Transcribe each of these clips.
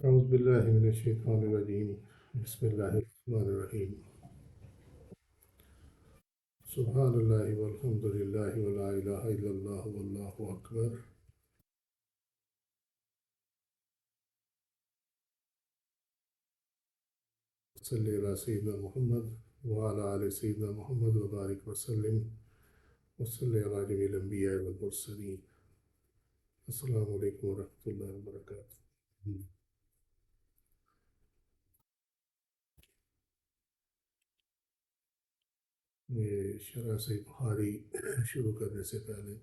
اعوذ باللہ من الشیطان الرجیم بسم اللہ الرحمن الرحیم سبحان اللہ والحمد للہ ولا الہ الا اللہ واللہ اکبر صلی علی سیدنا محمد وعلی آل سیدنا محمد وبارک وسلم وصلی علی جمیع الانبیاء والمرسلین۔ السلام علیکم ورحمۃ اللہ وبرکاتہ۔ یہ شرح صحیح بخاری شروع کرنے سے پہلے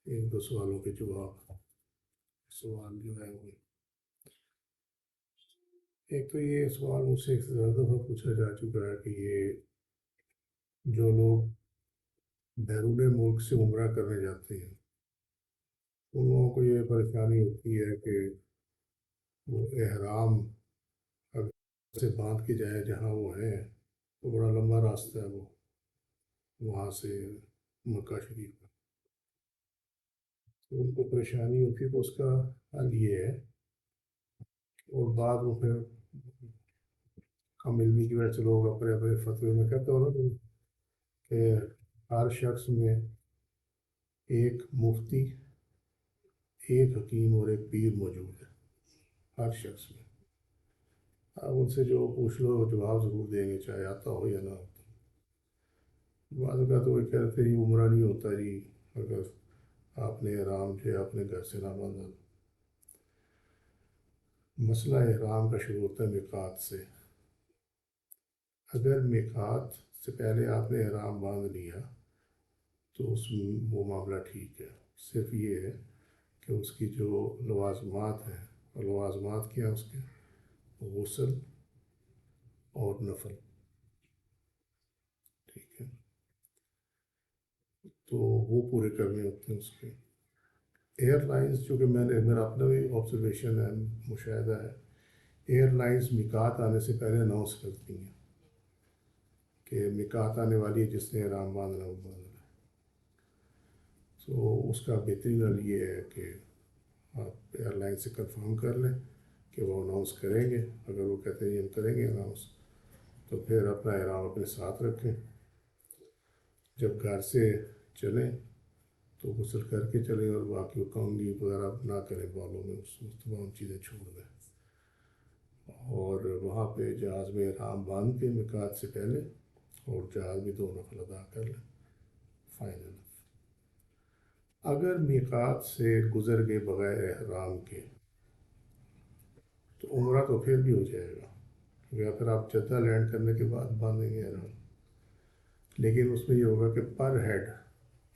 ایک دو سوالوں کے جواب، سوال جو ہے وہ ایک تو یہ سوال مجھ سے ایک سے زیادہ دفعہ پوچھا جا چکا ہے کہ یہ جو لوگ بیرون ملک سے عمرہ کرنے جاتے ہیں ان لوگوں کو یہ پریشانی ہوتی ہے کہ وہ احرام اگر سے باندھ کے جائے جہاں وہ ہیں تو بڑا لمبا راستہ ہے وہ وہاں سے مکہ شریف کا، تو ان کو پریشانی ہوتی ہے۔ تو اس کا حل یہ ہے، اور بعد وہ پھر کم علمی کی وجہ سے لوگ اپنے اپنے فتوے میں کہتے ہو نا کہ ہر شخص میں ایک مفتی، ایک حکیم اور ایک پیر موجود ہے، ہر شخص میں۔ آپ ان سے جو پوچھ لو جواب ضرور دیں گے، چاہے آتا ہو یا نہ ہوتا۔ بعض اوقات تو وہ کہتے ہیں عمرہ نہیں ہوتا جی اگر آپ نے احرام جو ہے اپنے گھر سے نہ باندھا۔ مسئلہ احرام کا شروع ہوتا ہے میقات سے۔ اگر میقات سے پہلے آپ نے احرام باندھ لیا تو اس میں وہ معاملہ ٹھیک ہے، صرف یہ ہے کہ اس کی جو لوازمات ہیں، اور لوازمات کیا اس کے غسل اور نفل، ٹھیک ہے، تو وہ پورے کرنے ہوتے ہیں اس کے۔ ایئر لائنس، چونکہ میں نے میرا اپنا بھی آبزرویشن ہے، مشاہدہ ہے، ایئر لائنس میقات آنے سے پہلے اناؤنس کرتی ہیں کہ میقات آنے والی ہے، جس نے احرام باندھنا وہ باندھ لے۔ تو اس کا بہترین حل یہ ہے کہ آپ ایئر لائن سے کنفرم کر لیں کہ وہ اناؤنس کریں گے۔ اگر وہ کہتے ہیں ہم کریں گے اناؤنس تو پھر اپنا احرام اپنے ساتھ رکھیں، جب گھر سے چلیں تو غسل کر کے چلیں، اور باقی کنگھی وغیرہ نہ کریں بالوں میں، اس تمام چیزیں چھوڑ دیں، اور وہاں پہ جہاز میں احرام باندھ کے میقات سے پہلے اور جہاز میں 2 نفل ادا کر لیں، فائنل۔ اگر میقات سے گزر گئے بغیر احرام کے تو عمرہ تو پھر بھی ہو جائے گا، یا پھر آپ جدہ لینڈ کرنے کے بعد باندھیں گے احرام، لیکن اس میں یہ ہوگا کہ پر ہیڈ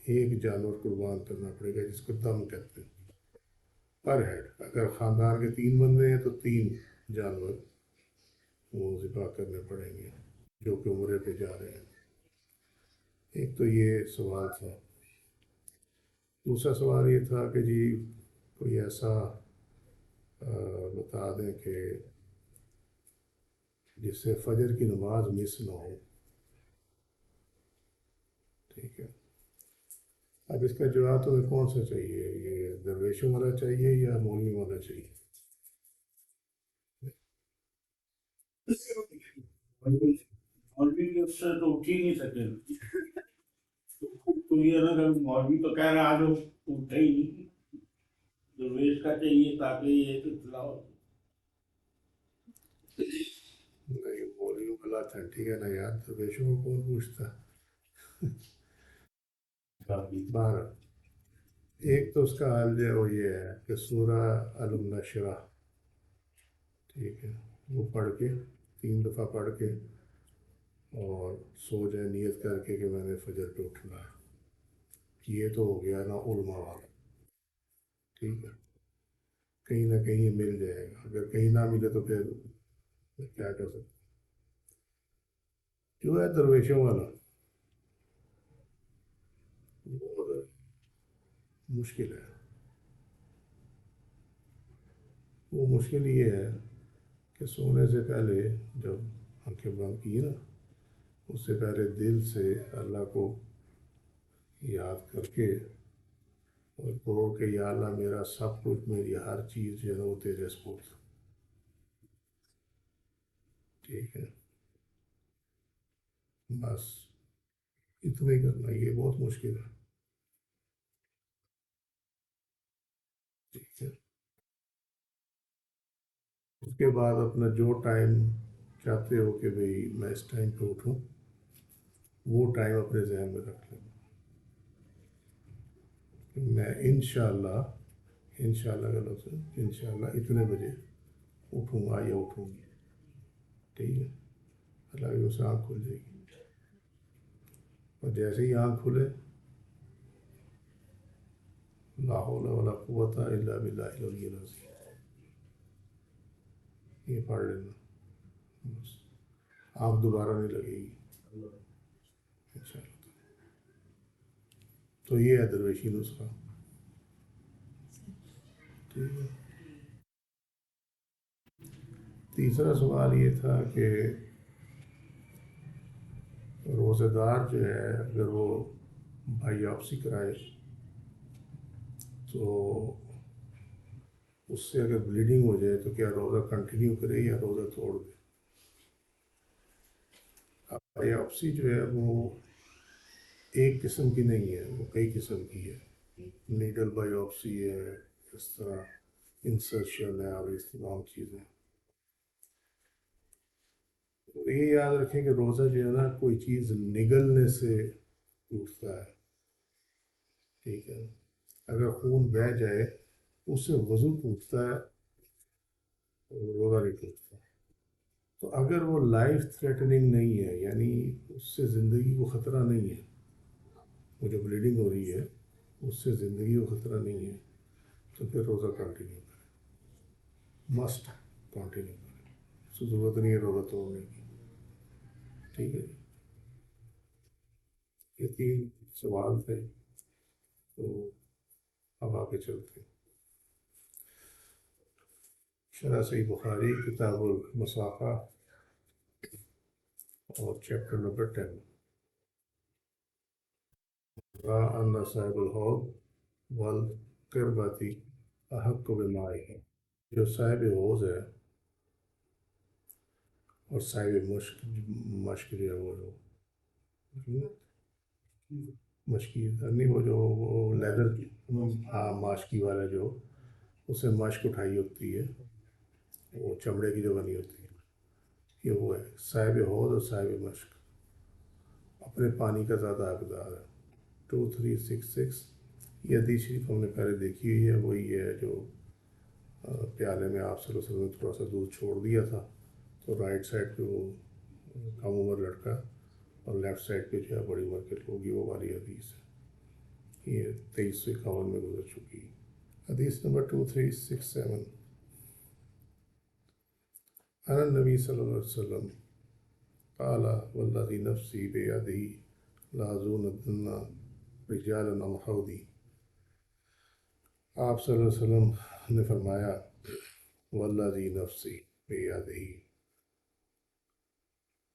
ایک جانور قربان کرنا پڑے گا، جس کو دم کہتے ہیں۔ پر ہیڈ اگر خاندان کے 3 بندے ہیں تو 3 جانور وہ ذبح کرنے پڑیں گے جو کہ عمرے پہ جا رہے ہیں۔ ایک تو یہ سوال تھا۔ دوسرا سوال یہ تھا کہ جی کوئی ایسا بتا دیں کہ جس سے فجر کی نماز مس نہ ہو، ٹھیک ہے۔ اب اس کا جواب تمہیں کون سا چاہیے، یہ درویشوں والا چاہیے یا مولوی والا چاہیے؟ مولوی کے اس سے تو اٹھ ہی نہیں سکے، تو یہ نا کہ مولوی تو کہہ رہا آج اٹھے ہی نہیں، درویش کا چاہیے تاکہ یہ کہ تلاوت۔ نہیں، مولویوں کا لا ٹھنڈی ہے نا یار، درویشوں کو کون پوچھتا۔ بارہ ایک تو اس کا حل جو ہے وہ یہ ہے کہ سورہ علم نشرہ، ٹھیک ہے، وہ پڑھ کے 3 دفعہ پڑھ کے اور سو جائے نیت کر کے کہ میں نے فجر پہ اٹھنا ہے۔ یہ تو ہو گیا نا علماء والا، ٹھیک ہے، کہیں نہ کہیں یہ مل جائے گا، اگر کہیں نہ ملے تو پھر کیا کر سکتے۔ جو ہے درویشوں والا وہ مشکل ہے۔ وہ مشکل یہ ہے کہ سونے سے پہلے جب آنکھیں بند کی نا، اس سے پہلے دل سے اللہ کو یاد کر کے اور کہو کہ یا اللہ میرا سب کچھ، میری ہر چیز جو ہے وہ تیرے سپرد، ٹھیک ہے، بس اتنا ہی کرنا، یہ بہت مشکل ہے، ٹھیک ہے۔ اس کے بعد اپنا جو ٹائم چاہتے ہو کہ بھئی میں اس ٹائم پہ اٹھوں، وہ ٹائم اپنے ذہن میں رکھ لیں کہ میں انشاءاللہ کا لفظ ہے، انشاءاللہ اتنے بجے اٹھوں گا یا اٹھوں گی، ٹھیک ہے، اللہ کی اسے آنکھ کھل جائے گی، اور جیسے ہی آنکھ کھلے، لا حول ولا قوت الا باللہ العلی العظیم، یہ پڑھ لینا، بس آنکھ دوبارہ نہیں لگے گی انشاءاللہ۔ تو یہ ہے درویشی نسخہ، ٹھیک ہے۔ تیسرا سوال یہ تھا کہ روزہ دار جو ہے اگر وہ بائیوپسی کرائے تو اس سے اگر بلیڈنگ ہو جائے تو کیا روزہ کنٹینیو کرے یا روزہ توڑ دے؟ بائیوپسی جو ہے وہ ایک قسم کی نہیں ہے، وہ کئی قسم کی ہے، نیڈل بائیوپسی ہے، اس طرح انسرشن ہے، اور اس تمام چیزیں۔ یہ یاد رکھیں کہ روزہ جو ہے نا کوئی چیز نگلنے سے ٹوٹتا ہے، ٹھیک ہے، اگر خون بہہ جائے اس سے وضو ٹوٹتا ہے، روزہ نہیں ٹوٹتا۔ تو اگر وہ لائف تھریٹننگ نہیں ہے، یعنی اس سے زندگی کو خطرہ نہیں ہے، وہ جو بلیڈنگ ہو رہی ہے اس سے زندگی کو خطرہ نہیں ہے، تو پھر روزہ کنٹینیو کرے، مسٹ کنٹینیو کرے، اس کو ضرورت نہیں ہے روزہ توڑنے کی، ٹھیک ہے۔ یہ تین سوال تھے، تو اب آگے چلتے ہیں۔ شرح صحیح بخاری کتاب المصافہ اور چیپٹر نمبر 10، ان صاحب الحوض والقربۃ احق بالماء، جو صاحب حوض ہے اور صاحب مشک جو ہے وہ مشکی نہیں، وہ جو وہ لیدر، ہاں ماشکی والا جو اسے مشک اٹھائی ہوتی ہے، وہ چمڑے کی جو بنی ہوتی ہے، یہ وہ ہے صاحب حوض اور صاحب مشک، اپنے پانی کا زیادہ حقدار ہے۔ 2366، یہ حدیث شریف ہم نے پہلے دیکھی ہوئی ہے، وہی ہے جو پیالے میں آپ صلی اللہ علیہ وسلم نے تھوڑا سا دودھ چھوڑ دیا تھا، تو رائٹ سائڈ پہ وہ کم عمر لڑکا اور لیفٹ سائڈ پہ جو ہے بڑی عمر کے لوگ، یہ وہ والی حدیث ہے، یہ 2351 میں گزر چکی ہے۔ حدیث نمبر 2367، عن النبی صلی اللہ علیہ وسلم قال والذی نفسی بیدہ لازونن رجالا عن حوضی، آپ صلی اللہ علیہ وسلم نے فرمایا والذی نفسی بیدہ،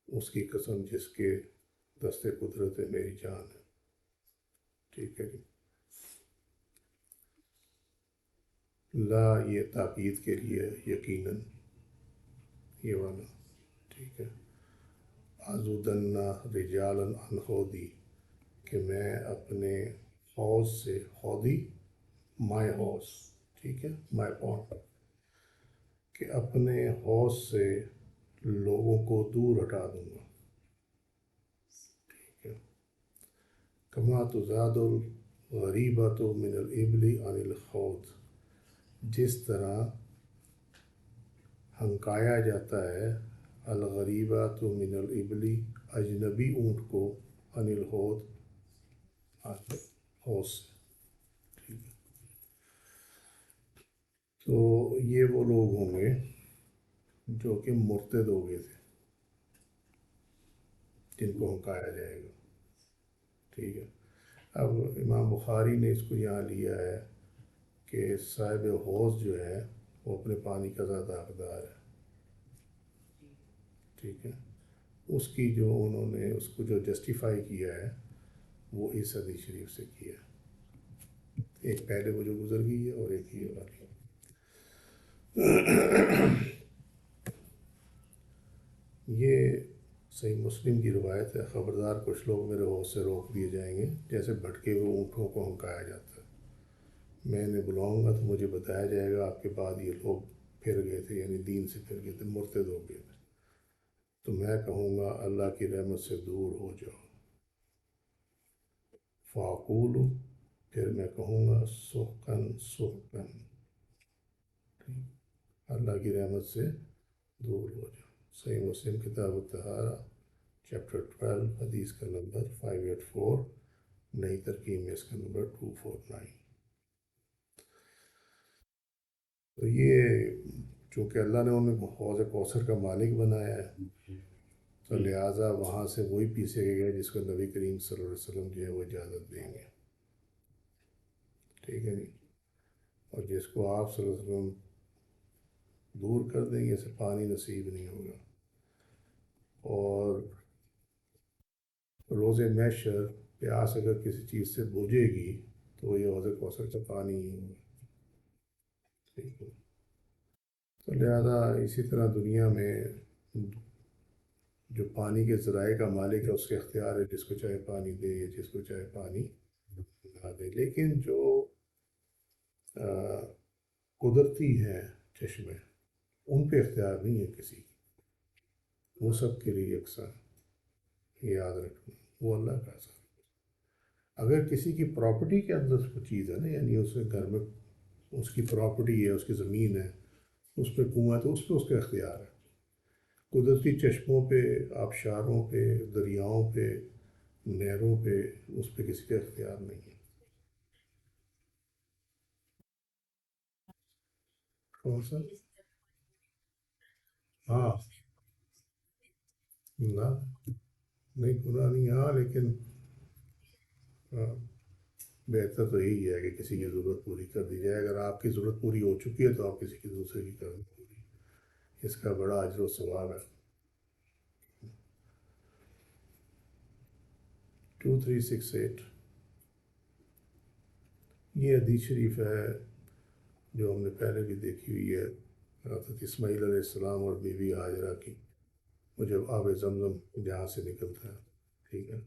اس کی قسم جس کے دست قدرت میری جان ہے، ٹھیک ہے جی، لا یہ تاکید کے لیے یقیناً یہ والا، ٹھیک ہے، آزودن رجالا عن حوضی، کہ میں اپنے حوض سے، حوضی مائے حوض، ٹھیک ہے، مائے پونڈ، کہ اپنے حوض سے لوگوں کو دور ہٹا دوں گا، ٹھیک ہے، کما تزاد الغریبۃ من الابل عن الحوض، جس طرح ہنکایا جاتا ہے الغریبۃ من الابل، اجنبی اونٹ کو، عن الحوض، حوض سے، ٹھیک ہے۔ تو یہ وہ لوگ ہوں گے جو کہ مرتد ہو گئے تھے، جن کو ہنکایا جائے گا، ٹھیک ہے۔ اب امام بخاری نے اس کو یہاں لیا ہے کہ صاحب حوض جو ہے وہ اپنے پانی کا زیادہ حقدار ہے، ٹھیک ہے، اس کی جو انہوں نے اس کو جو جسٹیفائی کیا ہے وہ اس حدیث شریف سے کیا ہے، ایک پہلے وہ جو گزر گئی ہے اور ایک یہ والی. یہ صحیح مسلم کی روایت ہے. خبردار کچھ لوگ میرے ہوش سے روک دیے جائیں گے جیسے بھٹکے ہوئے اونٹوں کو ہنکایا جاتا ہے. میں انہیں بلاؤں گا تو مجھے بتایا جائے گا آپ کے بعد یہ لوگ پھر گئے تھے، یعنی دین سے پھر گئے تھے، مرتد ہو گئے تھے. تو میں کہوں گا اللہ کی رحمت سے دور ہو جاؤ. فاقول، پھر میں کہوں گا سحقن سحقن، اللہ کی رحمت سے دور ہو جاؤ. صحیح مسلم کتاب الطہارہ چیپٹر 12 حدیث کا نمبر 584، نئی ترکیب میں اس کا نمبر 249. تو یہ چونکہ اللہ نے انہیں حوض کوثر کا مالک بنایا ہے تو لہٰذا وہاں سے وہی پیسے گئے جس کو نبی کریم صلی اللہ علیہ وسلم جو ہے وہ اجازت دیں گے. ٹھیک ہے جی. اور جس کو آپ صلی اللہ علیہ وسلم دور کر دیں گے اسے پانی نصیب نہیں ہوگا. اور روز محشر پیاس اگر کسی چیز سے بجھے گی تو یہ حوض کوثر کا پانی ہی ہوگا. ٹھیک ہے. تو لہٰذا اسی طرح دنیا میں جو پانی کے ذرائع کا مالک ہے اس کے اختیار ہے، جس کو چاہے پانی دے یا جس کو چاہے پانی نہ دے. لیکن جو قدرتی ہیں چشمے ان پہ اختیار نہیں ہے کسی کی، وہ سب کے لیے یکساں. یاد رکھنا وہ اللہ کا اثر. اگر کسی کی پراپرٹی کے اندر کوئی چیز ہے نا، یعنی اس کے گھر میں اس کی پراپرٹی ہے، اس کی زمین ہے، اس پہ کنواں ہے تو اس پہ اس کا اختیار ہے. قدرتی چشموں پہ، آبشاروں پہ، دریاؤں پہ، نہروں پہ اس پہ کسی کا اختیار نہیں ہے. کون سا؟ ہاں، نہ نہیں گناہ نہیں. ہاں لیکن بہتر تو یہی ہے کہ کسی کی ضرورت پوری کر دی جائے. اگر آپ کی ضرورت پوری ہو چکی ہے تو آپ کسی کی دوسرے کی کر دیں پوری، اس کا بڑا اجر و ثواب ہے. 2368 یہ حدیث شریف ہے جو ہم نے پہلے بھی دیکھی ہوئی ہے، حضرت اسماعیل علیہ السلام اور بیوی ہاجرہ کی. وہ جب آب زمزم جہاں سے نکلتا ہے، ٹھیک ہے،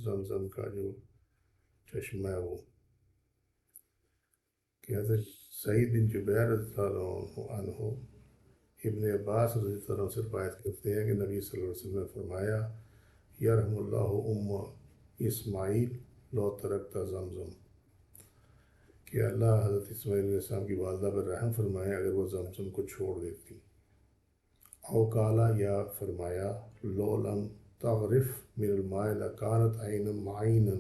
زمزم کا جو چشمہ ہے وہ کہ حضرت سعید بن جبیر رضی اللہ عنہ ابن عباس رضی اللہ عنہ سے روایت کرتے ہیں کہ نبی صلی اللہ علیہ وسلم نے فرمایا یرحم اللہ ام اسماعیل لو ترکتا زمزم، کہ اللہ حضرت اسماعیل علیہ السلام کی والدہ پر رحم فرمائے اگر وہ زمزم کو چھوڑ دیتی. او کالا، یا فرمایا لو لم تغرف من الماء لکانت عینا معینا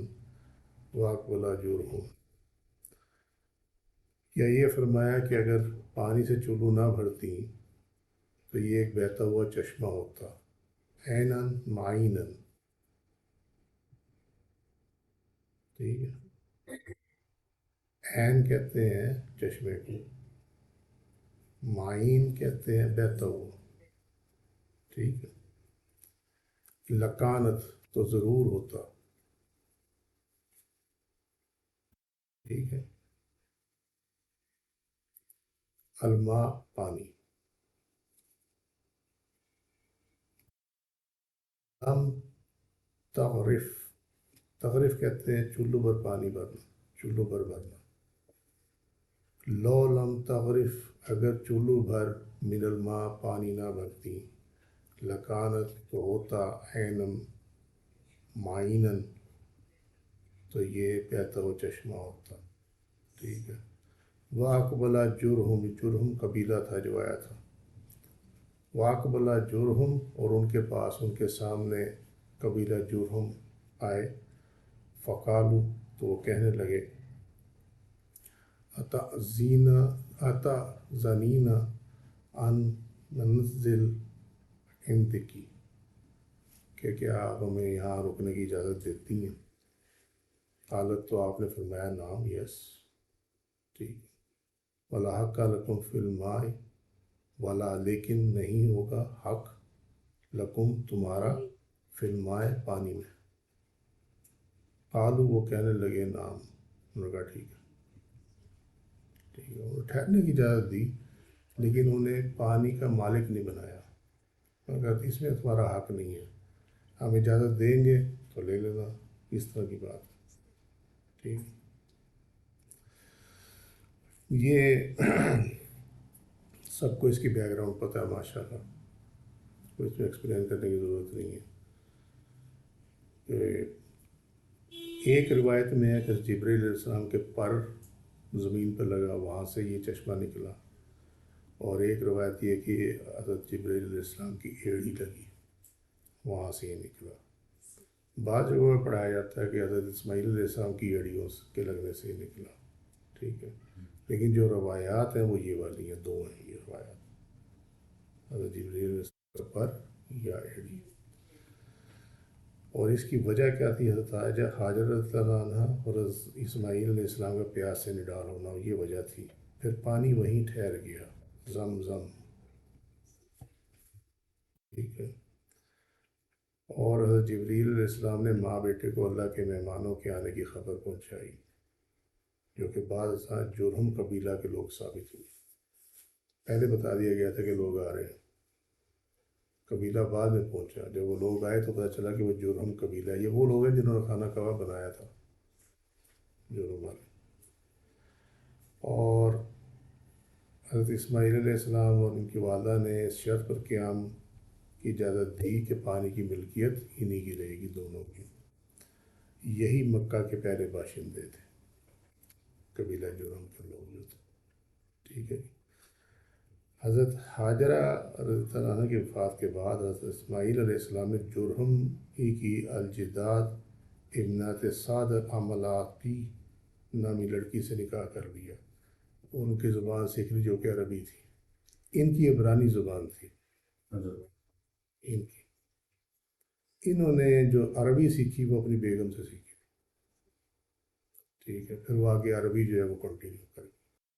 واقبلا جرہم، یا یہ فرمایا کہ اگر پانی سے چلو نہ بھرتی تو یہ ایک بہتا ہوا چشمہ ہوتا. عینا معینا، ٹھیک ہے. عین کہتے ہیں چشمے کو، معین کہتے ہیں بہتا ہوا. ٹھیک ہے. لکانت تو ضرور ہوتا. ٹھیک ہے. الماء پانی. لم تغرف، تغرف کہتے ہیں چولو پر پانی بھرنا، چولو پر بھرنا. لو لم تغرف، اگر چولو بھر من الماء پانی نہ بھرتی، لکانت تو ہوتا عینم معینن تو یہ بہتا ہوا چشمہ ہوتا. ٹھیک ہے. واقبلا جرہم، جرہم قبیلہ تھا جو آیا تھا. واقبلا جرہم، اور ان کے پاس ان کے سامنے قبیلہ جرہم آئے. فقالو، تو وہ کہنے لگے اتا زنینا ان ننزل عندکی، کہ کیا آپ ہمیں یہاں رکنے کی اجازت دیتی ہیں. قالت، تو آپ نے فرمایا نام، یس. ٹھیک. ولا حق لکم فی الماء، ولا لیکن نہیں ہوگا حق لکم تمہارا فی الماء پانی میں. قالو، وہ کہنے لگے نام. انہوں نے کہا ٹھیک ہے. ٹھیک ہے، انہوں نے ٹھہرنے کی اجازت دی لیکن انہیں پانی کا مالک نہیں بنایا، مگر اس میں تمہارا حق نہیں ہے، ہم اجازت دیں گے تو لے لینا، اس طرح کی بات. ٹھیک. یہ سب کو اس کی بیک گراؤنڈ پتہ ہے ماشاء اللہ، کوئی اس میں ایکسپلین کرنے کی ضرورت نہیں ہے. ایک روایت میں ہے کہ جبرائیل علیہ السلام کے پر زمین پر لگا، وہاں سے یہ چشمہ نکلا، اور ایک روایت یہ کہ حضرت جبرائیل علیہ السلام کی ایڑی لگی، وہاں سے یہ نکلا. بعض جگہوں میں پڑھایا جاتا ہے کہ حضرت اسماعیل علیہ السلام کی ایڑیوں کے لگنے سے یہ نکلا. ٹھیک ہے، لیکن جو روایات ہیں وہ یہ والی ہیں، دو ہیں یہ روایات، حضرت جبرائیل علیہ السلام کا پر یا ایڑی. اور اس کی وجہ کیا تھی؟ حضرت حاجر رضی اللہ عنہ اور حضرت اسماعیل علیہ السلام کا پیاس سے نڈال ہونا، یہ وجہ تھی. پھر پانی وہیں ٹھہر گیا، زمزم. ٹھیک ہے. اور حضرت جبرائیل علیہ السلام نے ماں بیٹے کو اللہ کے مہمانوں کے آنے کی خبر پہنچائی، جو کہ بعض ازاں جرہم قبیلہ کے لوگ ثابت ہوئے. پہلے بتا دیا گیا تھا کہ لوگ آ رہے ہیں، قبیلہ بعد میں پہنچا. جب وہ لوگ آئے تو پتہ چلا کہ وہ جرہم قبیلہ ہے، یہ وہ لوگ ہیں جنہوں نے کھانا کباب بنایا تھا، جرہم والے. اور حضرت اسماعیل علیہ السلام اور ان کی والدہ نے اس شرط پر قیام کی اجازت دی کہ پانی کی ملکیت انہی کی رہے گی، دونوں کی. یہی مکہ کے پہلے باشندے تھے، قبیلہ جرہم کے لوگ جو تھے. ٹھیک ہے. حضرت حاجرہ رضی اللہ عنہ کی وفات کے بعد حضرت اسماعیل علیہ السلام نے جرہم ہی کی الجداد ابنت سعد عملاقی نامی لڑکی سے نکاح کر لیا. ان کی زبان سیکھ لی جو کہ عربی تھی، ان کی عبرانی زبان تھی. ان کی انہوں نے جو عربی سیکھی وہ اپنی بیگم سے سیکھی. ٹھیک ہے. پھر وہ آگے عربی جو ہے وہ کنٹینیو کری.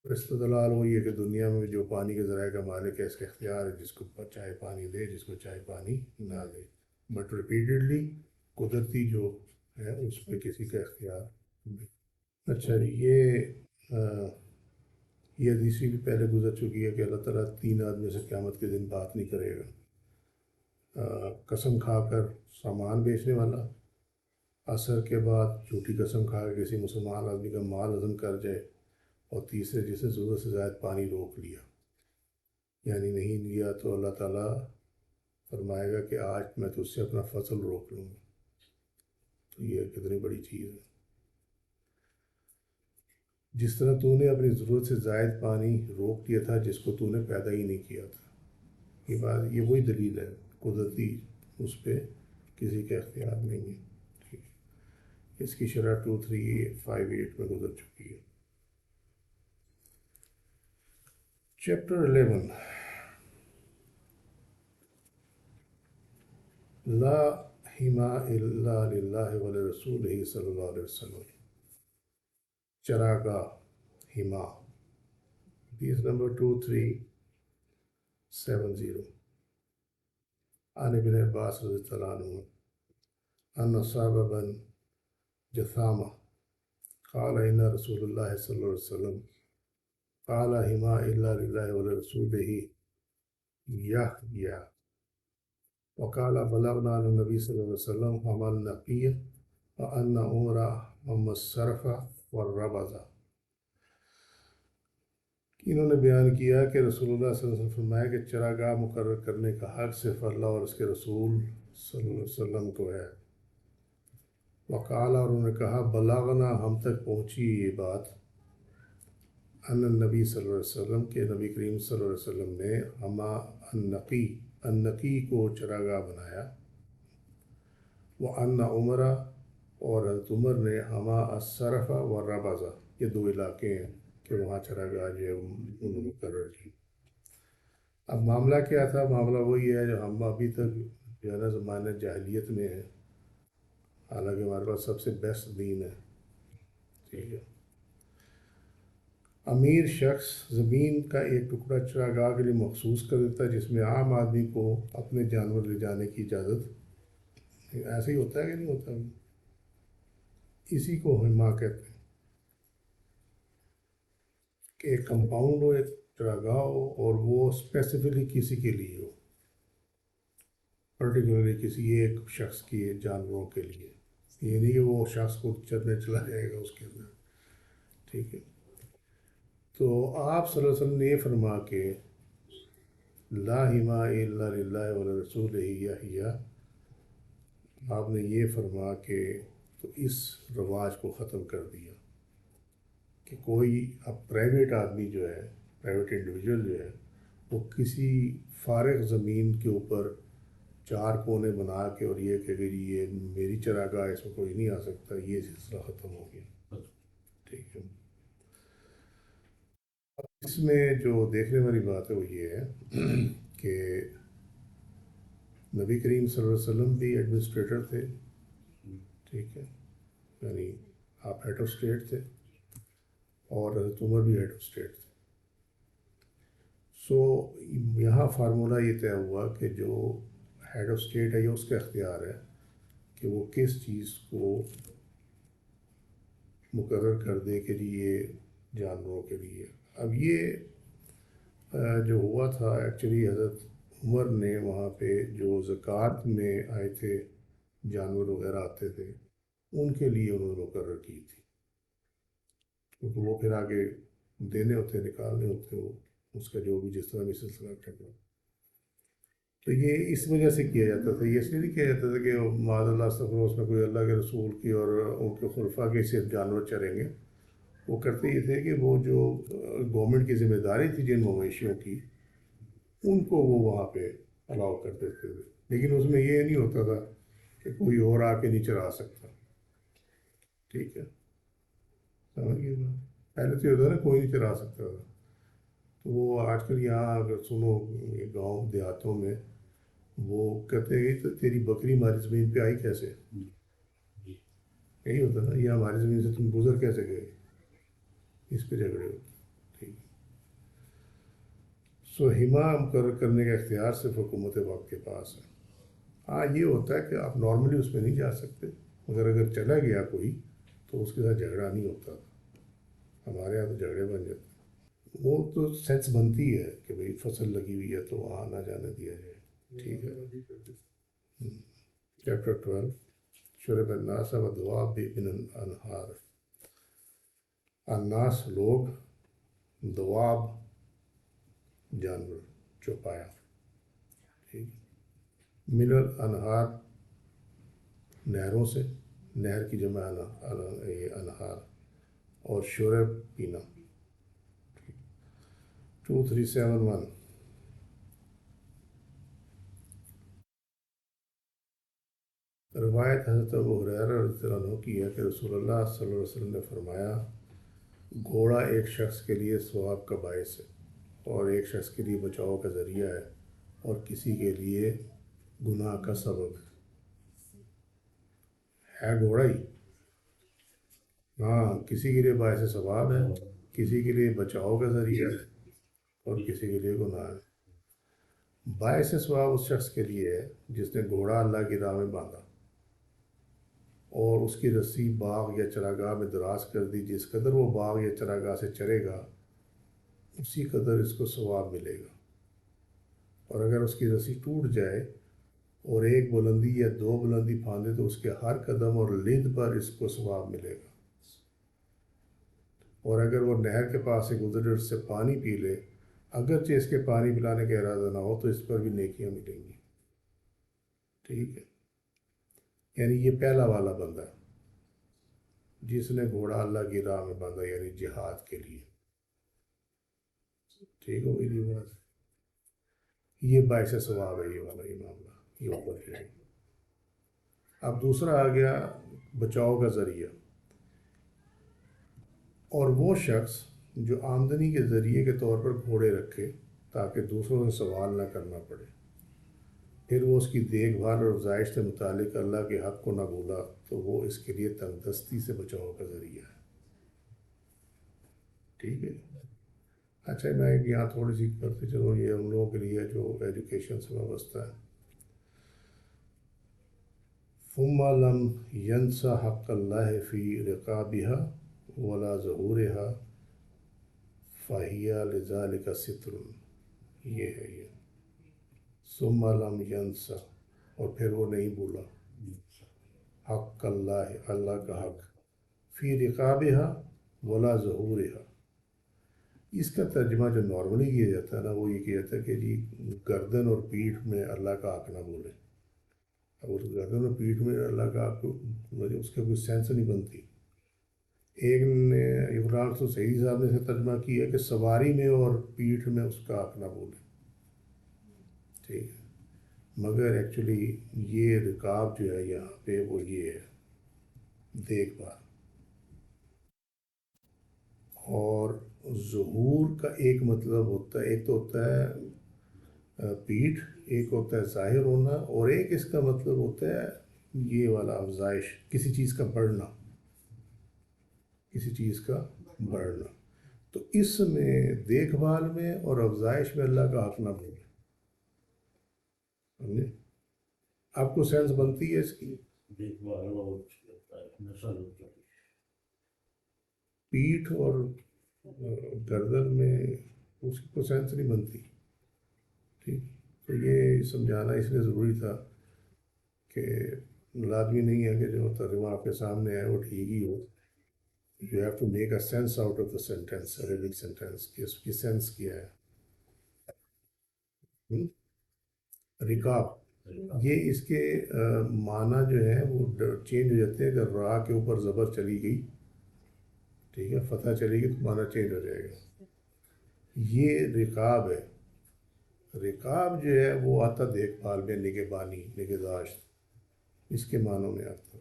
استدلال وہی ہے کہ دنیا میں جو پانی کے ذرائع کا مالک ہے اس کا اختیار ہے، جس کو چاہے پانی دے، جس کو چاہے پانی نہ دے. بٹ ریپیٹڈلی قدرتی جو ہے اس پہ کسی کا اختیار نہیں. اچھا جی، یہ حدیث بھی پہلے گزر چکی ہے کہ اللہ تعالیٰ 3 آدمی سے قیامت کے دن بات نہیں کرے گا. قسم کھا کر سامان بیچنے والا، عصر کے بعد جھوٹی قسم کھا کے کسی مسلمان آدمی کا مال ہضم کر جائے، اور تیسرے جس نے ضرورت سے زائد پانی روک لیا، یعنی نہیں لیا تو اللہ تعالیٰ فرمائے گا کہ آج میں تجھ سے اپنا فضل روک لوں گا. تو یہ کتنی بڑی چیز ہے. جس طرح تو نے اپنی ضرورت سے زائد پانی روک دیا تھا جس کو تو نے پیدا ہی نہیں کیا تھا. یہ بات، یہ وہی دلیل ہے قدرتی، اس پہ کسی کا اختیار نہیں ہے. ٹھیک ہے. اس کی شرح 2358 میں گزر چکی ہے. چیپٹر 11. لا حما الا للہ ولرسولہ صلی اللہ علیہ وسلم. چراگاہ، حما. حدیث نمبر 2370. عن ابن عباس رضی اللہ عنہ ان صاحب بن جثامہ قال ان رسول اللہ صلی اللہ علیہ وسلم قال حما الا للہ ولرسولہ یحییٰ. وقال بلغنا عن النبی صلی اللہ علیہ وسلم حما النقی وان عمر حما الصرف والربذ. انہوں نے بیان کیا کہ رسول اللہ صلی اللہ علیہ وسلم فرمایا کہ چراگاہ مقرر کرنے کا حق صرف اللہ اور اس کے رسول صلی اللہ علیہ وسلم کو ہے. وقال، اور انہوں نے کہا، بلغنا، ہم تک پہنچی یہ بات، ان النبی صلی اللہ علیہ وسلم کہ نبی کریم صلی اللہ علیہ وسلم نے حما النقی کو چراگاہ بنایا. وان عمر، اور حضرت عمر نے حما الصرف والربذ، یہ 2 علاقے ہیں کہ وہاں چراگاہ جو ہے انہوں نے مقرر کی. اب معاملہ کیا تھا؟ معاملہ وہی ہے جو ہم ابھی تک جو ہے نا زمانہ جاہلیت میں ہے، حالانکہ ہمارے پاس سب سے بیسٹ دین ہے. ٹھیک ہے. امیر شخص زمین کا ایک ٹکڑا چراگاہ کے لیے مخصوص کر دیتا ہے جس میں عام آدمی کو اپنے جانور لے جانے کی اجازت. ایسے ہی ہوتا ہے کہ نہیں ہوتا؟ اسی کو حما کہتے ہیں. کہ ایک کمپاؤنڈ ہو، ایک چراگاہ ہو، اور وہ اسپیسیفکلی کسی کے لیے ہو، پرٹیکولرلی کسی ایک شخص کی جانوروں کے لیے، یہ نہیں کہ وہ شخص کو چرنے چلا جائے گا اس کے اندر. ٹھیک ہے. تو آپ صلی اللہ علیہ وسلم نے یہ فرما کہ لا حما الا للہ ولرسولہ یحییٰ، آپ نے یہ فرما کہ تو اس رواج کو ختم کر دیا کہ کوئی اب پرائیویٹ آدمی جو ہے، پرائیویٹ انڈیویجول جو ہے، وہ کسی فارغ زمین کے اوپر 4 کونے بنا کے اور یہ کہ جی یہ میری چراگاہ، اس میں کوئی نہیں آ سکتا، یہ سلسلہ ختم ہو گیا. ٹھیک ہے. اس میں جو دیکھنے والی بات ہے وہ یہ ہے کہ نبی کریم صلی اللہ علیہ وسلم بھی ایڈمنسٹریٹر تھے. ٹھیک ہے. یعنی آپ ہیڈ آف اسٹیٹ تھے، اور حضرت عمر بھی ہیڈ آف اسٹیٹ تھے. سو یہاں فارمولہ یہ طے ہوا کہ جو ہیڈ آف اسٹیٹ ہے یہ اس کا اختیار ہے کہ وہ کس چیز کو مقرر کر دے کہ جی یہ جانوروں کے لیے. اب یہ جو ہوا تھا ایکچولی حضرت عمر نے وہاں پہ جو زکوٰۃ میں آئے تھے، جانور وغیرہ آتے تھے، ان کے لیے انہوں نے مقرر کی تھی، کیونکہ وہ پھر آگے دینے ہوتے، نکالنے ہوتے، وہ اس کا جو بھی جس طرح بھی سلسلہ کرنا. تو یہ اس وجہ سے کیا جاتا تھا. یہ اس لیے نہیں کیا جاتا تھا کہ معاذ اللہ استغفر، اس میں کوئی اللہ کے رسول کی اور ان کے خلفاء کے صرف جانور چریں گے. وہ کرتے یہ تھے کہ وہ جو گورنمنٹ کی ذمہ داری تھی جن مویشیوں کی، ان کو وہ وہاں پہ الاؤ کر دیتے تھے. لیکن اس میں یہ نہیں ہوتا تھا کہ کوئی اور آ کے نہیں چرا سکتا. ٹھیک ہے. سمجھ گئے بات؟ پہلے تو یہ ہوتا نا کوئی نہیں چرا سکتا تھا. تو وہ آج کل یہاں اگر سنو گاؤں دیہاتوں میں وہ کہتے ہیں کہ تیری بکری ہماری زمین پہ آئی کیسے؟ یہی ہوتا نا، یہ ہماری زمین سے تم گزر کیسے گئے؟ اس پہ جھگڑے ہوتے. ٹھیک. سو حما مقرر کرنے کا اختیار صرف حکومت وقت کے پاس ہے. ہاں یہ ہوتا ہے کہ آپ نارملی اس میں نہیں جا سکتے، مگر اگر چلا گیا کوئی تو اس کے ساتھ جھگڑا نہیں ہوتا. ہمارے یہاں تو جھگڑے بن جاتے. وہ تو سینس بنتی ہے کہ بھئی فصل لگی ہوئی ہے تو وہاں نہ جانے دیا جائے. ٹھیک ہے. چیپٹر 12 شرب الناس والدواب من الانہار. الناس لوگ، دواب جانور چوپایا. ٹھیک. من الانہار نہروں سے، نہر کی جمع انہار، اور شرب پینا. 2371 روایت حضرت ابو ہریرہ رضی اللہ عنہ کی ہے کہ رسول اللہ صلی اللہ علیہ وسلم نے فرمایا، گھوڑا ایک شخص کے لیے ثواب کا باعث ہے، اور ایک شخص کے لیے بچاؤ کا ذریعہ ہے، اور کسی کے لیے گناہ کا سبب ہے. گھوڑا ہی، ہاں، کسی کے لیے باعث ثواب ہے، کسی کے لیے بچاؤ کا ذریعہ ہے، اور کسی کے لیے گناہ ہے. باعث ثواب اس شخص کے لیے ہے جس نے گھوڑا اللہ کی راہ میں باندھا اور اس کی رسی باغ یا چراگاہ میں دراز کر دی. جس قدر وہ باغ یا چراگاہ سے چرے گا اسی قدر اس کو ثواب ملے گا. اور اگر اس کی رسی ٹوٹ جائے اور ایک بلندی یا 2 بلندی پھاندے تو اس کے ہر قدم اور لد پر اس کو ثواب ملے گا. اور اگر وہ نہر کے پاس سے گزرے اور اس سے پانی پی لے، اگرچہ اس کے پانی پلانے کا ارادہ نہ ہو، تو اس پر بھی نیکیاں ملیں گی. ٹھیک ہے. یعنی یہ پہلا والا بندہ جس نے گھوڑا اللہ کی راہ میں باندھا، یعنی جہاد کے لیے. ٹھیک ہو گئی بات؟ یہ باعث ثواب ہے یہ والا، یہ معاملہ یہ اوپر ہے. اب دوسرا آ گیا بچاؤ کا ذریعہ. اور وہ شخص جو آمدنی کے ذریعے کے طور پر گھوڑے رکھے تاکہ دوسروں سے سوال نہ کرنا پڑے، پھر وہ اس کی دیکھ بھال اور افزائش سے متعلق اللہ کے حق کو نہ بھولا، تو وہ اس کے لیے تنگ دستی سے بچاؤ کا ذریعہ ہے. ٹھیک ہے. اچھا، میں یہاں تھوڑی سی کرتے چلوں، یہ ہم لوگوں کے لیے جو ایجوکیشن سے وابستہ ہے. ثم لم ینس حق اللہ فی رقابها ولا ظہورها فَهِيَ لِذَلِكَ سِتْرٌ، یہ ہے یہ. ثُمَّ لَمْ يَنْسَ، اور پھر وہ نہیں بھولا حق اللہ، اللہ کا حق، فی رقابها ولا ظہورها. اس کا ترجمہ جو نارملی کیا جاتا ہے نا، وہ یہ کیا جاتا ہے کہ جی گردن اور پیٹھ میں اللہ کا حق نہ بولے. اب اس گردن اور پیٹھ میں اللہ کا حق اس کا کوئی سینس نہیں بنتی. ایک نے عمران تو صحیح صاحب نے سے ترجمہ کیا کہ سواری میں اور پیٹھ میں اس کا حق نہ بولے. ٹھیک ہے، مگر ایکچولی یہ رکاب جو ہے یہاں پہ وہ یہ ہے دیکھ بھال. اور ظہور کا ایک مطلب ہوتا ہے، ایک تو ہوتا ہے پیٹھ، ایک ہوتا ہے ظاہر ہونا، اور ایک اس کا مطلب ہوتا ہے یہ والا افزائش، کسی چیز کا بڑھنا، کسی چیز کا بڑھنا. تو اس میں دیکھ بھال میں اور افزائش میں اللہ کا حق نہ بولے. سمجھے؟ آپ کو سینس بنتی ہے اس کی؟ دیکھ بھال اور نسل ہوتا ہے. پیٹھ اور گردن میں اس کی کوئی سینس نہیں بنتی. ٹھیک، تو یہ سمجھانا اس لیے ضروری تھا کہ لازمی نہیں ہے کہ جو ترجمہ آپ کے سامنے ہے وہ ٹھیک ہی ہو. You have to make a sense out of the sentence, reading sentence کہ اس کی سینس کیا ہے. رکاب، یہ اس کے معنی جو ہے وہ چینج ہو جاتے ہیں. اگر را کے اوپر زبر چلی گئی، ٹھیک ہے، فتح چلی گئی تو معنی چینج ہو جائے گا. یہ رکاب ہے. رکاب جو ہے وہ آتا دیکھ بھال میں، نگہبانی، نگہداشت، اس کے معنوں میں آتا.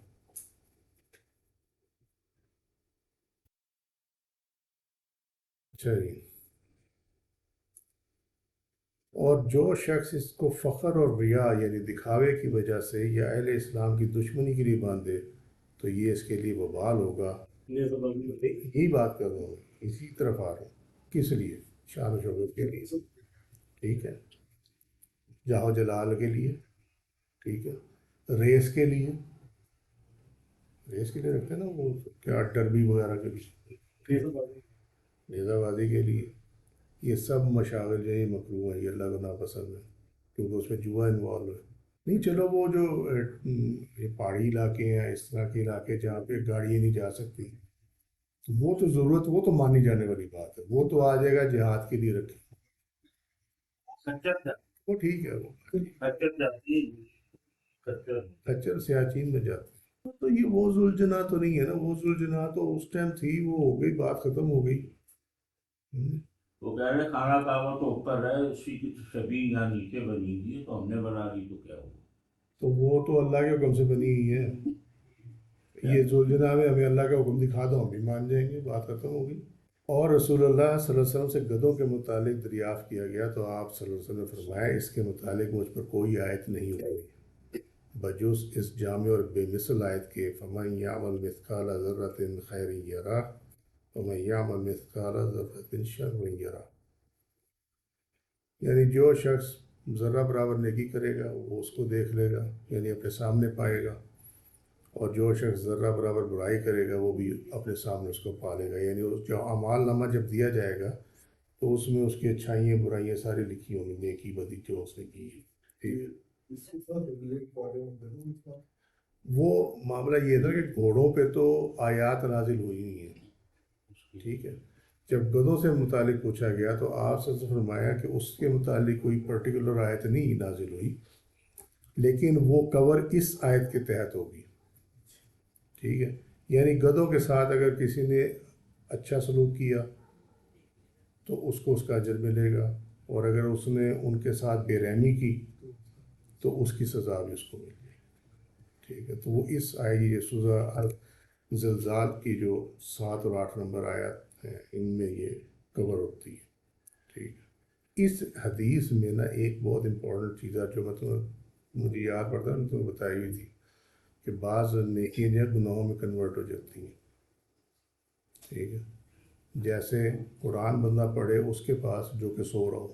اچھا جی. اور جو شخص اس کو فخر اور ریا یعنی دکھاوے کی وجہ سے یا اہل اسلام کی دشمنی کے لیے باندھے تو یہ اس کے لیے وبال ہوگا. یہی بات کر رہا ہوں، اسی طرف آ رہا ہوں. کس لیے؟ شان و شوکت کے لیے، ٹھیک ہے، جاہ و جلال کے لیے، ٹھیک ہے، ریس کے لیے. ریس کے لیے رکھتے ہیں نا وہ کیا ڈربی وغیرہ کے لیے، نیزہ بازی کے لیے. یہ سب مشاغل جو ہے یہ مکروہ ہے، یہ اللہ کو ناپسند ہے کیونکہ اس میں جوا انوالو ہے. نہیں چلو وہ جو یہ پہاڑی علاقے ہیں، اس طرح کے علاقے جہاں پہ گاڑیاں نہیں جا سکتی، وہ تو ضرورت، وہ تو مانی جانے والی بات ہے، وہ تو آ جائے گا جہاد کے لیے رکھے، وہ ٹھیک ہے. وہ کچر سیاچین میں جاتے ہیں تو یہ وہ ذوالجناح تو نہیں ہے نا. وہ ذوالجناح تو اس ٹائم تھی، وہ ہو گئی، بات ختم ہو گئی. وہ کہہ رہے خانہ کعبہ تو اوپر ہے، اسی کی شبیہ یہاں نیچے بنی ہوئی ہے تو ہم نے بنا دی تو کیا ہوا. تو وہ تو اللہ کے حکم سے بنی ہوئی ہے. یہ ذوالجناح میں ہمیں اللہ کا حکم دکھا دو، ہم بھی مان جائیں گے، بات ختم ہو گئی. اور رسول اللہ صلی اللہ علیہ وسلم سے گدھوں کے متعلق دریافت کیا گیا تو آپ صلی اللہ علیہ وسلم نے فرمایا اس کے متعلق مجھ پر کوئی آیت نہیں ہوئی بجز اس جامع اور بے مثل آیت کے فَمَن يَعْمَلْ مِثْقَالَ ذَرَّةٍ خَيْرًا يَرَهُ وَمَن يَعْمَلْ مِثْقَالَ ذَرَّةٍ شَرًّا يَرَهُ. یعنی جو شخص ذرہ برابر نیکی کرے گا وہ اس کو دیکھ لے گا، یعنی اپنے سامنے پائے گا، اور جو شخص ذرہ برابر برائی کرے گا وہ بھی اپنے سامنے اس کو پالے گا. یعنی اس جو اعمال نامہ جب دیا جائے گا تو اس میں اس کی اچھائیاں برائیاں ساری لکھی ہوں گی، نیکی بدی جو اس نے کی ہے. ٹھیک ہے، وہ معاملہ یہ تھا کہ گھوڑوں پہ تو آیات نازل ہوئی نہیں ہیں. ٹھیک ہے، جب گدھوں سے متعلق پوچھا گیا تو آپ سے فرمایا کہ اس کے متعلق کوئی پرٹیکولر آیت نہیں نازل ہوئی، لیکن وہ کور اس آیت کے تحت ہوگی. ٹھیک ہے، یعنی گدھوں کے ساتھ اگر کسی نے اچھا سلوک کیا تو اس کو اس کا اجر ملے گا، اور اگر اس نے ان کے ساتھ بے رحمی کی تو اس کی سزا بھی اس کو ملے گی. ٹھیک ہے، تو وہ اس آئے یہ سورہ زلزال کی جو 7 اور 8 نمبر آیات ہیں ان میں یہ کور ہوتی ہے. ٹھیک ہے، اس حدیث میں نا ایک بہت امپورٹنٹ چیز ہے جو میں تمہیں مجھے یاد پڑتا ہے، تمہیں بتائی ہوئی تھی کہ بعض نیکیاں جو گناہوں میں کنورٹ ہو جاتی ہیں. ٹھیک ہے، جیسے قرآن بندہ پڑھے اس کے پاس جو کہ سو رہا ہو،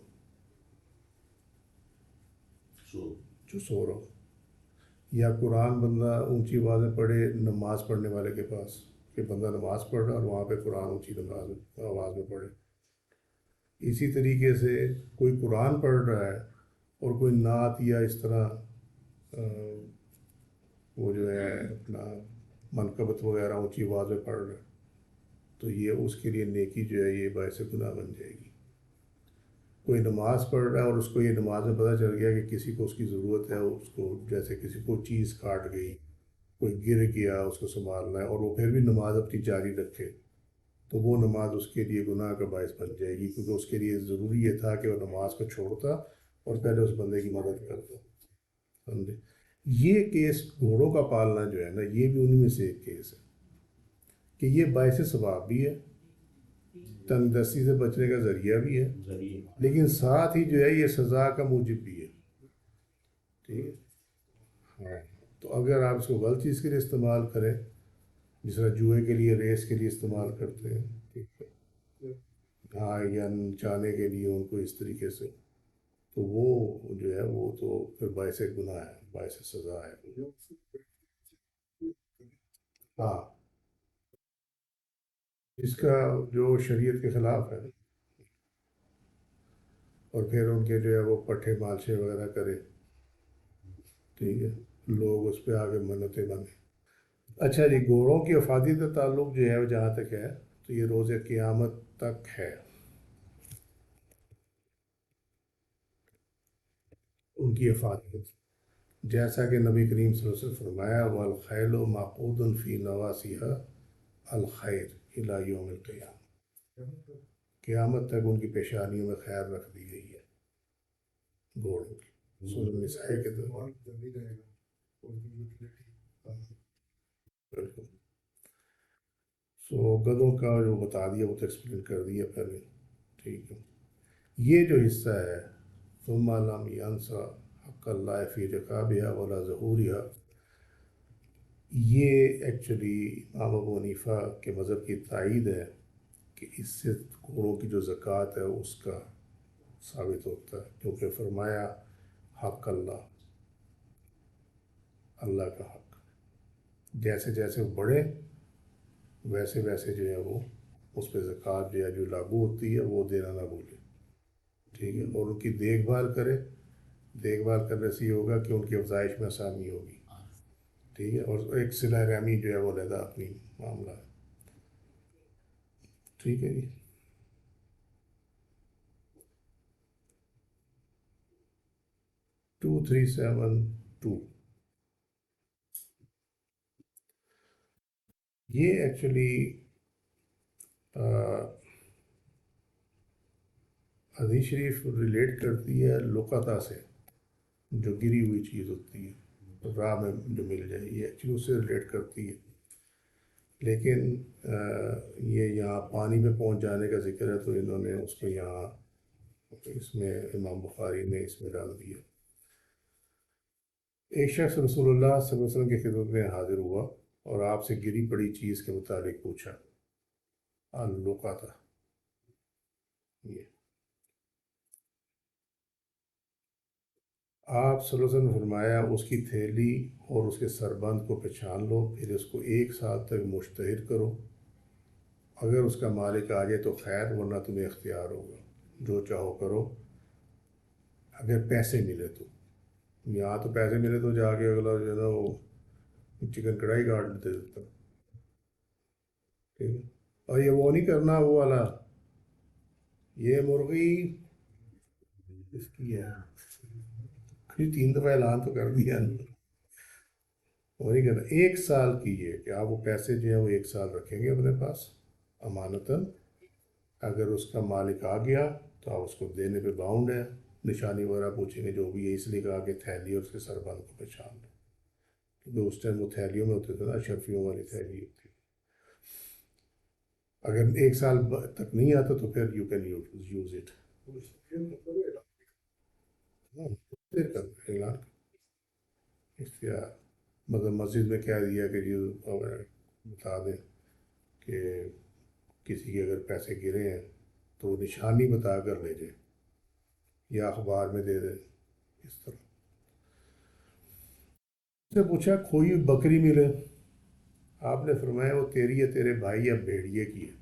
جو سو رہا ہو، یا قرآن بندہ اونچی آواز میں پڑھے نماز پڑھنے والے کے پاس، کہ بندہ نماز پڑھ رہا ہے اور وہاں پہ قرآن اونچی آواز میں پڑھے. اسی طریقے سے کوئی قرآن پڑھ رہا ہے اور کوئی نعت یا اس طرح وہ جو ہے اپنا منقبت وغیرہ اونچی آواز میں پڑھ رہا ہے، تو یہ اس کے لیے نیکی جو ہے یہ باعث گناہ بن جائے گی۔ کوئی نماز پڑھ رہا ہے اور اس کو یہ نماز میں پتہ چل گیا کہ کسی کو اس کی ضرورت ہے، اس کو جیسے کسی کو چیز کاٹ گئی، کوئی گر گیا، اس کو سنبھالنا ہے، اور وہ پھر بھی نماز اپنی جاری رکھے، تو وہ نماز اس کے لیے گناہ کا باعث بن جائے گی، کیونکہ اس کے لیے ضروری یہ تھا کہ وہ نماز کو چھوڑتا اور پہلے اس بندے کی مدد کرتا۔ سمجھے؟ یہ کیس گھوڑوں کا پالنا جو ہے نا، یہ بھی ان میں سے ایک کیس ہے کہ یہ باعث ثواب بھی ہے، تنگ دستی سے بچنے کا ذریعہ بھی ہے، ذریعہ لیکن ساتھ ہی جو ہے یہ سزا کا موجب بھی ہے۔ ٹھیک ہے، ہاں، تو اگر آپ اس کو غلط چیز کے لیے استعمال کریں، جس طرح جوئے کے لیے، ریس کے لیے استعمال کرتے ہیں، ٹھیک ہے، ہاں، یا نچانے کے لیے ان کو اس طریقے سے، تو وہ جو ہے وہ تو پھر باعث گناہ ہے، باعث سزا ہے۔ ہاں، اس کا جو شریعت کے خلاف ہے، اور پھر ان کے جو ہے وہ پٹھے مالشے وغیرہ کرے، ٹھیک ہے، لوگ اس پہ آگے منتیں بنے۔ اچھا جی، گھوڑوں کی افادی کا تعلق جو ہے وہ جہاں تک ہے تو یہ روز قیامت تک ہے، ان کی افادیت، جیسا کہ نبی کریم صلی اللہ علیہ وسلم فرمایا والخیل معقود فی نواسیها الخیر الی یوم القیامہ، قیامت تک ان کی پیشانیوں میں خیر رکھ دی گئی ہے گھوڑوں کی، سورۃ النساء کے دوران، بالکل۔ سو گدوں کا جو بتا دیا وہ تو ایکسپلین کر دیا پہلے، ٹھیک ہے۔ یہ جو حصہ ہے ثم لم ینسى حق اللہ فی رقابها ولا ظہورها، یہ ایکچولی امام ابو حنیفہ کے مذہب کی تائید ہے کہ اس سے گھوڑوں کی جو زکوٰۃ ہے اس کا ثابت ہوتا ہے، کیونکہ فرمایا حق اللہ، اللہ کا حق، جیسے جیسے وہ بڑھے ویسے ویسے جو ہے وہ اس پہ زکوٰۃ جو ہے جو لاگو ہوتی ہے وہ دینا نہ بھولے، ٹھیک ہے، اور ان کی دیکھ بھال کرے، دیکھ بھال کرنے سے یہ ہوگا کہ ان کی افزائش میں آسانی ہوگی، ٹھیک ہے، اور ایک صلہ رحمی جو ہے وہ علیحدہ اپنی معاملہ ہے، ٹھیک ہے جی۔ 2372 یہ ایکچولی حدیث شریف ریلیٹ کرتی ہے لقطہ سے، جو گری ہوئی چیز ہوتی ہے راہ میں جو مل جائے، یہ ایکچولی اس سے ریلیٹ کرتی ہے، لیکن یہ یہاں پانی پہ پہنچ جانے کا ذکر ہے تو انہوں نے اس کو یہاں اس میں امام بخاری نے اس میں ڈال دیا۔ ایک شخص رسول اللہ صلی اللہ علیہ وسلم کی خدمت میں حاضر ہوا اور آپ سے گری پڑی چیز کے متعلق پوچھا، اللقطہ، یہ آپ صلی اللہ علیہ وسلم نے فرمایا اس کی تھیلی اور اس کے سربند کو پہچان لو، پھر اس کو ایک سال تک مشتہر کرو، اگر اس کا مالک آ جائے تو خیر، ورنہ تمہیں اختیار ہوگا، جو چاہو کرو، اگر پیسے ملے تو، یہاں تو پیسے ملے تو جا کے اگلا جو ہے نا وہ چکن کڑھائی کاٹ دے دیتا، ٹھیک ہے، اور یہ وہ نہیں کرنا وہ والا، یہ مرغی اس کی ہے، 3 دفعہ اعلان تو کر دیا نا، وہ نہیں کرنا، 1 سال کی ہے کہ آپ وہ پیسے جو ہیں وہ 1 سال رکھیں گے اپنے پاس امانتاً، اگر اس کا مالک آ گیا تو آپ اس کو دینے پہ باؤنڈ ہے، نشانی وغیرہ پوچھیں گے جو بھی ہے، اس لیے کہا کہ تھیلی اور اس کے سربند کو پہچان لو، کیونکہ اس ٹائم وہ تھیلیوں میں ہوتے تھے نا، اشرفیوں والی تھیلی ہوتی، اگر 1 سال تک نہیں آتا تو پھر یو کین یوز اٹ، پھر کر اعلان اختیار، مطلب مسجد میں کہہ دیا کہ جی بتا دیں کہ کسی کے اگر پیسے گرے ہیں تو وہ نشانی بتا کر لے جائے یا اخبار میں دے دیں، اس طرح۔ اس سے پوچھا کھوئی بکری ملے، آپ نے فرمایا وہ تیری یا تیرے بھائی یا بھیڑیے کی ہے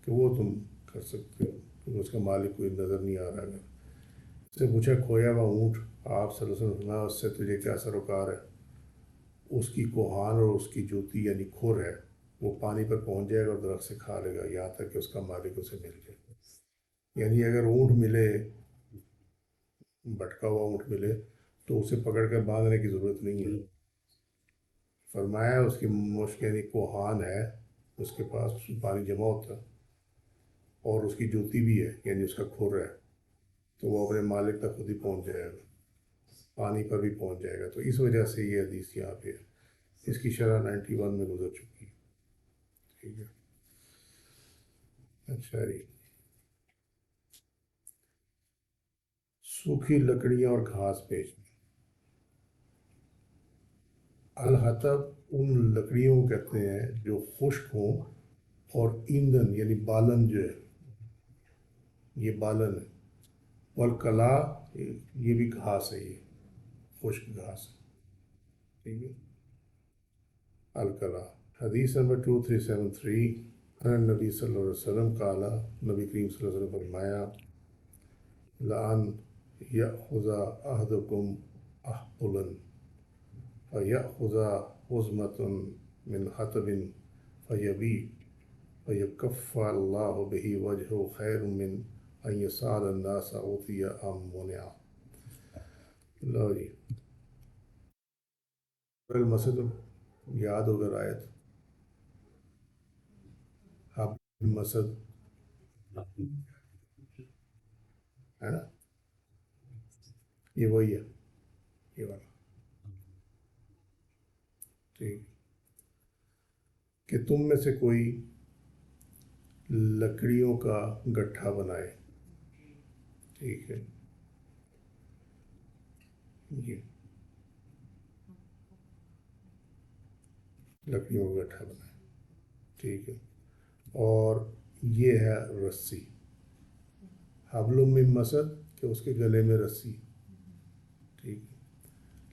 کہ وہ تم کر سکتے ہو، کیونکہ اس کا مالک کوئی نظر نہیں آ رہا ہے. اس سے پوچھا کھویا ہوا اونٹ آپ صلی اللہ علیہ وسلم فرمایا اس سے تجھے کیا سروکار ہے؟ اس کی کوہان اور اس کی جوتی یعنی کھر ہے وہ پانی پر پہنچ جائے گا اور درخت سے کھا لے گا یہاں تک کہ اس کا مالک اسے مل جائے. یعنی اگر اونٹ ملے بھٹکا ہوا اونٹ ملے تو اسے پکڑ کر باندھنے کی ضرورت نہیں ہے. فرمایا اس کی مشک یعنی کوہان ہے اس کے پاس پانی جمع ہوتا ہے اور اس کی جوتی بھی ہے یعنی اس کا کھر ہے تو وہ اپنے مالک تک خود ہی پہنچ جائے گا پانی پر بھی پہنچ جائے گا. تو اس وجہ سے یہ حدیث یہاں پہ ہے. اس کی شرح 91 میں گزر چکی ہے. ٹھیک ہے. اچھا جی. سوکھی لکڑیاں اور گھاس بیچنا. الحطب ان لکڑیوں کو کہتے ہیں جو خشک ہوں اور ایندھن یعنی بالن جو ہے یہ بالن ہے. والکلا یہ بھی گھاس ہے یہ خشک گھاس ہے. ٹھیک ہے. الکلا. حدیث نمبر 2373 نبی صلی اللہ علیہ وسلم قال نبی کریم صلی اللہ علیہ وسلم فرمایا لعن یأخذ احدکم احبلا فیأخذ حزمة من حطب فیبیع فیکف اللہ به وجہ خیر من ان یسأل الناس اعطی ام منع. لو جی المسد یاد ہو کر آیت حب المسد ہے نا یہ وہی ہے یہ والا. ٹھیک. کہ تم میں سے کوئی لکڑیوں کا گٹھا بنائے. ٹھیک ہے. یہ لکڑیوں کا گٹھا بنائے. ٹھیک ہے. اور یہ ہے رسی. حبل من مسد کہ اس کے گلے میں رسی. ٹھیک ہے.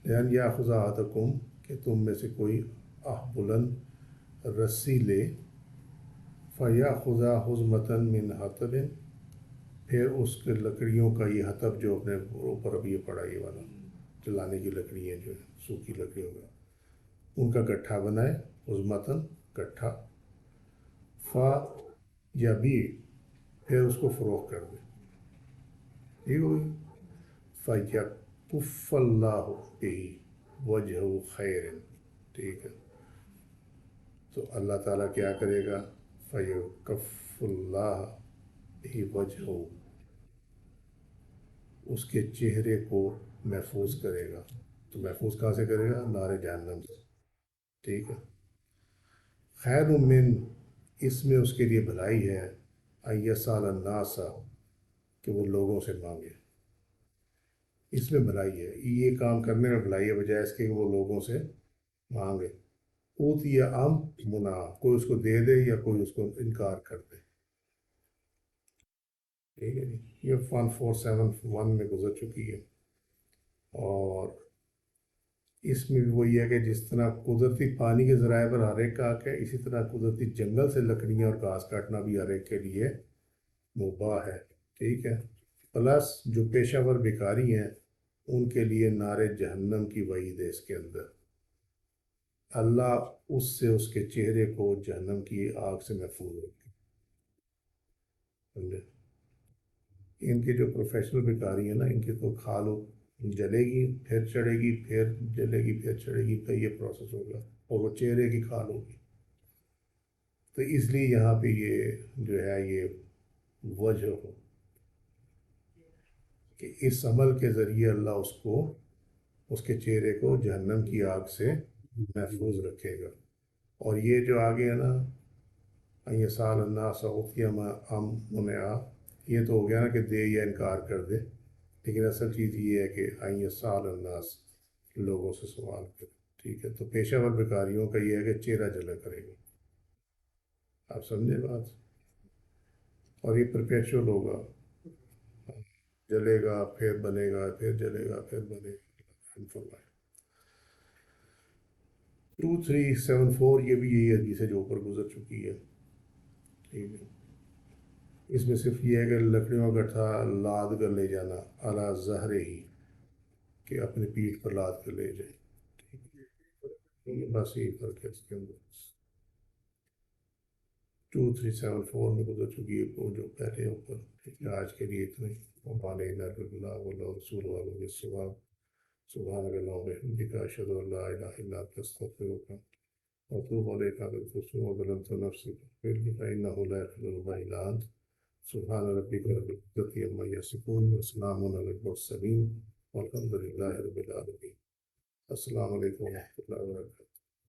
لأن یأخذ احدکم کہ تم میں سے کوئی احبلاً رسی لے فیأخذ حزمة من حطب پھر اس کے لکڑیوں کا یہ حطب جو اپنے اوپر اب یہ پڑا یہ والا جلانے کی لکڑیاں جو ہے سوکھی لکڑیوں کا ان کا گٹھا بنائے. حزمة گٹھا. فیبیع پھر اس کو فروخت کر دے. ٹھیک ہوگی. فیکف اللہ به وجہ خیر. ٹھیک ہے. تو اللہ تعالیٰ کیا کرے گا فیکف اللہ به وجہ اس کے چہرے کو محفوظ کرے گا. تو محفوظ کہاں سے کرے گا؟ نار جہنم سے. ٹھیک ہے. خیر من اس میں اس کے لیے بھلائی ہے ان یسأل الناس کہ وہ لوگوں سے مانگے. اس میں بھلائی ہے یہ کام کرنے میں بھلائی ہے بجائے اس کے کہ وہ لوگوں سے مانگے. اوتی ام منع کوئی اس کو دے دے یا کوئی اس کو انکار کر دے. ٹھیک ہے جی. یہ 1471 میں گزر چکی ہے. اور اس میں بھی وہی ہے کہ جس طرح قدرتی پانی کے ذرائع پر ہر ایک کا حق ہے اسی طرح قدرتی جنگل سے لکڑیاں اور گھاس کاٹنا بھی ہر ایک کے لیے مباح ہے. ٹھیک ہے. پلس جو پیشہ ور بیکاری ہیں ان کے لیے نار جہنم کی وعید ہے اس کے اندر. اللہ اس سے اس کے چہرے کو جہنم کی آگ سے محفوظ رکھے. سمجھے. ان کے جو پروفیشنل بیکاری ہیں نا ان کی تو کھالو جلے گی پھر چڑھے گی پھر جلے گی پھر چڑھے گی پھر یہ پروسیس ہوگا اور وہ چہرے کی کھال ہوگی. تو اس لیے یہاں پہ یہ جو ہے یہ وجہ ہو کہ اس عمل کے ذریعے اللہ اس کو اس کے چہرے کو جہنم کی آگ سے محفوظ رکھے گا. اور یہ جو آگے ہے نا ان یسأل الناس اعطی ام منع یہ تو ہو گیا نا کہ دے یا انکار کر دے. لیکن اصل چیز یہ ہے کہ ان یسأل الناس لوگوں سے سوال کرے. ٹھیک ہے. تو پیشہ ور بیکاریوں کا یہ ہے کہ چہرہ جلا کرے گا. آپ سمجھے بات. اور یہ پرپیچول ہوگا جلے گا پھر بنے گا پھر جلے گا پھر بنے گا. 2374 یہ بھی یہی حدیث ہے جو اوپر گزر چکی ہے. ٹھیک ہے. اس میں صرف یہ ہے کہ لکڑیوں کا گٹھا لاد کر لے جانا اعلیٰ ظہر ہی، کہ اپنے پیٹھ پر لاد کر لے جائیں، ٹھیک ہے، بس یہی فرق ہے اس کے اندر۔ 2374 میں گزر چکی ہے وہ جو پہلے اوپر، ٹھیک ہے، آج کے لیے اتنا ہی۔ وعلینا باللہ واللہ رسول والوں کے سواب سبحانک اللہم وبحمدک اشہد ان لا الہ الا انت استغفرک واتوب الیک وظلمت نفسی فاغفر لی فانہ لا یغفر الذنوب الا انت سبحان ربک رب العزۃ عما یصفون وسلام علی المرسلین والحمد للہ رب العالمین۔ السلام علیکم ورحمۃ اللہ وبرکاتہ۔